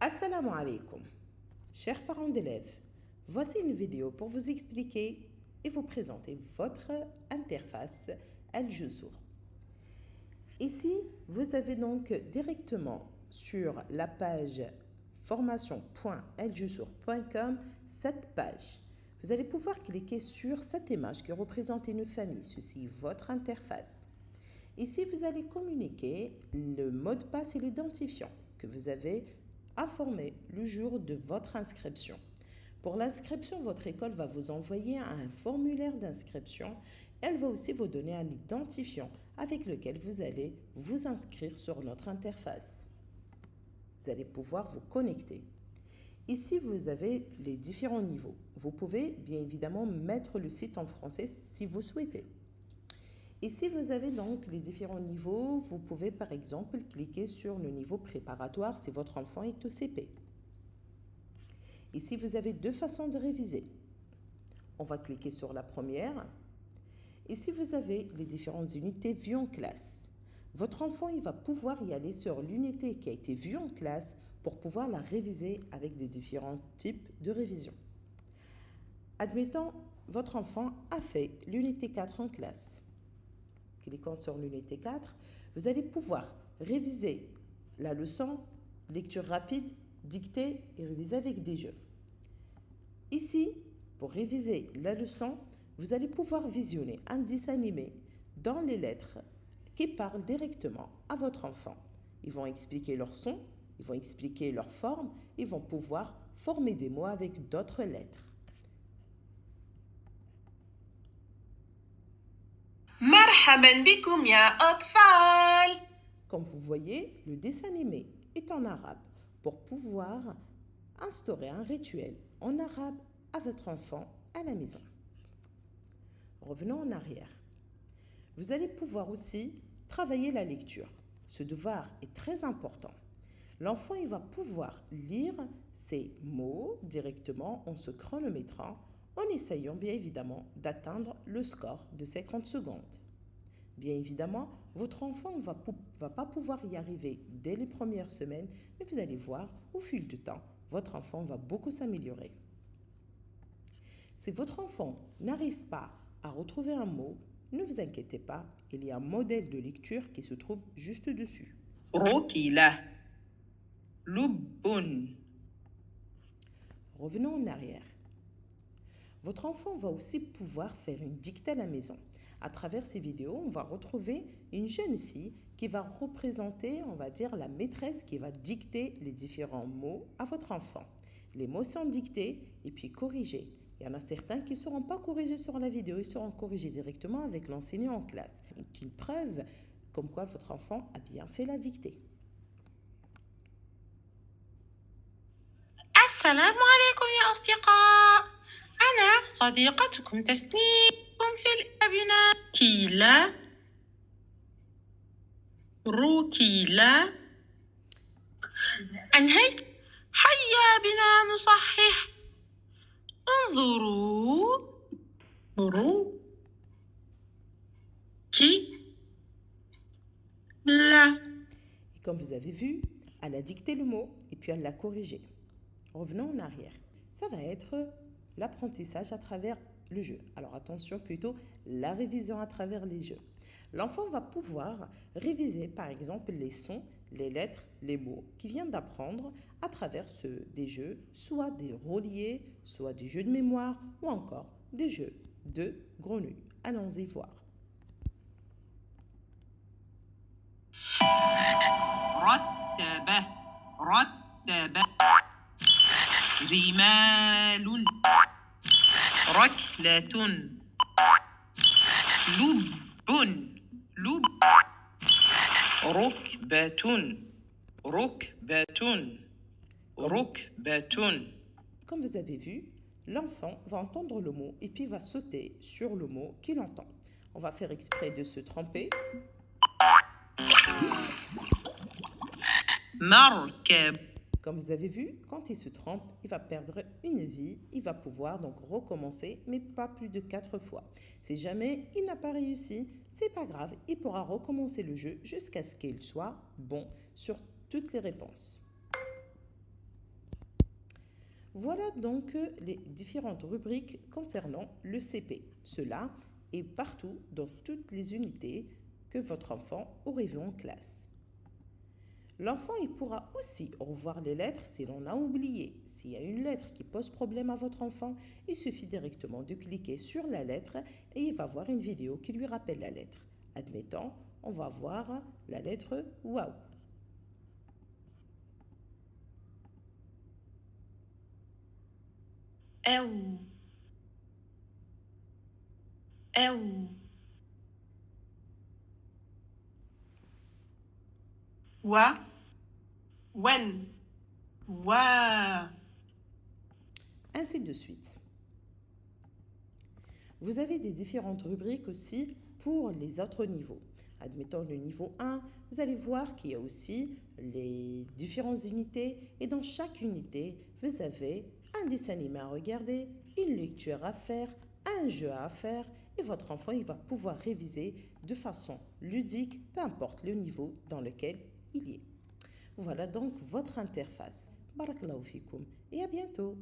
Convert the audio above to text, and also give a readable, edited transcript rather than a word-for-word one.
Assalamu alaikum. Chers parents d'élèves, voici une vidéo pour vous expliquer et vous présenter votre interface Al-Jusur. Ici, vous avez donc directement sur la page formation.aljusur.com cette page. Vous allez pouvoir cliquer sur cette image qui représente une famille, ceci votre interface. Ici, vous allez communiquer le mot de passe et l'identifiant que vous avez informé le jour de votre inscription. Pour l'inscription, votre école va vous envoyer un formulaire d'inscription. Elle va aussi vous donner un identifiant avec lequel vous allez vous inscrire sur notre interface. Vous allez pouvoir vous connecter. Ici, vous avez les différents niveaux. Vous pouvez bien évidemment mettre le site en français si vous souhaitez. Ici, vous avez donc les différents niveaux. Vous pouvez par exemple cliquer sur le niveau préparatoire si votre enfant est au CP. Ici, vous avez deux façons de réviser. On va cliquer sur la première. Ici, vous avez les différentes unités vues en classe. Votre enfant il va pouvoir y aller sur l'unité qui a été vue en classe pour pouvoir la réviser avec des différents types de révision. Admettons, votre enfant a fait l'unité 4 en classe. Cliquant sur l'unité 4, vous allez pouvoir réviser la leçon, lecture rapide, dictée et réviser avec des jeux. Ici, pour réviser la leçon, vous allez pouvoir visionner un dessin animé dans les lettres qui parlent directement à votre enfant. Ils vont expliquer leur son, ils vont expliquer leur forme, ils vont pouvoir former des mots avec d'autres lettres. مرحبا بكم يا أطفال. Comme vous voyez, le dessin animé est en arabe pour pouvoir instaurer un rituel en arabe à votre enfant à la maison. Revenons en arrière. Vous allez pouvoir aussi travailler la lecture. Ce devoir est très important. L'enfant il va pouvoir lire ces mots directement en se chronométrant, en essayant bien évidemment d'atteindre le score de 50 secondes. Bien évidemment, votre enfant ne va pas pouvoir y arriver dès les premières semaines, mais vous allez voir, au fil du temps, votre enfant va beaucoup s'améliorer. Si votre enfant n'arrive pas à retrouver un mot, ne vous inquiétez pas, il y a un modèle de lecture qui se trouve juste dessus. ركلة لب. Revenons en arrière. Votre enfant va aussi pouvoir faire une dictée à la maison. À travers ces vidéos, on va retrouver une jeune fille qui va représenter, on va dire, la maîtresse qui va dicter les différents mots à votre enfant. Les mots sont dictés et puis corrigés. Il y en a certains qui ne seront pas corrigés sur la vidéo, ils seront corrigés directement avec l'enseignant en classe. Donc, une preuve comme quoi votre enfant a bien fait la dictée. السلام عليكم يا أصدقاء. أنا صديقتكم تسنيمكم في الأبناء. كيلا ركيلا. أنهيت. هيا بنا نصحح. انظروا لا. Et comme vous avez vu, elle a dicté le mot et puis elle l'a corrigé. Revenons en arrière. Ça va être l'apprentissage à travers le jeu. Alors attention plutôt, la révision à travers les jeux. L'enfant va pouvoir réviser par exemple les sons, les lettres, les mots qu'il vient d'apprendre à travers des jeux, soit des reliés, soit des jeux de mémoire ou encore des jeux de grenouilles. Allons-y voir. رتب رمال ركلة لب ركبة. Comme vous avez vu, l'enfant va entendre le mot et puis va sauter sur le mot qu'il entend. On va faire exprès de se tromper. مركب. Comme vous avez vu, quand il se trompe, il va perdre une vie. Il va pouvoir donc recommencer, mais pas plus de 4 fois. Si jamais il n'a pas réussi, c'est pas grave. Il pourra recommencer le jeu jusqu'à ce qu'il soit bon sur toutes les réponses. Voilà donc les différentes rubriques concernant le CP. Cela est partout dans toutes les unités que votre enfant aurait vues en classe. L'enfant il pourra aussi revoir les lettres si l'on a oublié. S'il y a une lettre qui pose problème à votre enfant, il suffit directement de cliquer sur la lettre et il va voir une vidéo qui lui rappelle la lettre. Admettons, on va voir la lettre WOW. أو أو و ون وا Ainsi de suite. Vous avez des différentes rubriques aussi pour les autres niveaux. Admettons le niveau 1, vous allez voir qu'il y a aussi les différentes unités et dans chaque unité, vous avez un dessin animé à regarder, une lecture à faire, un jeu à faire et votre enfant il va pouvoir réviser de façon ludique, peu importe le niveau dans lequel il y est. Voilà donc votre interface. Barakallahu fikoum et à bientôt.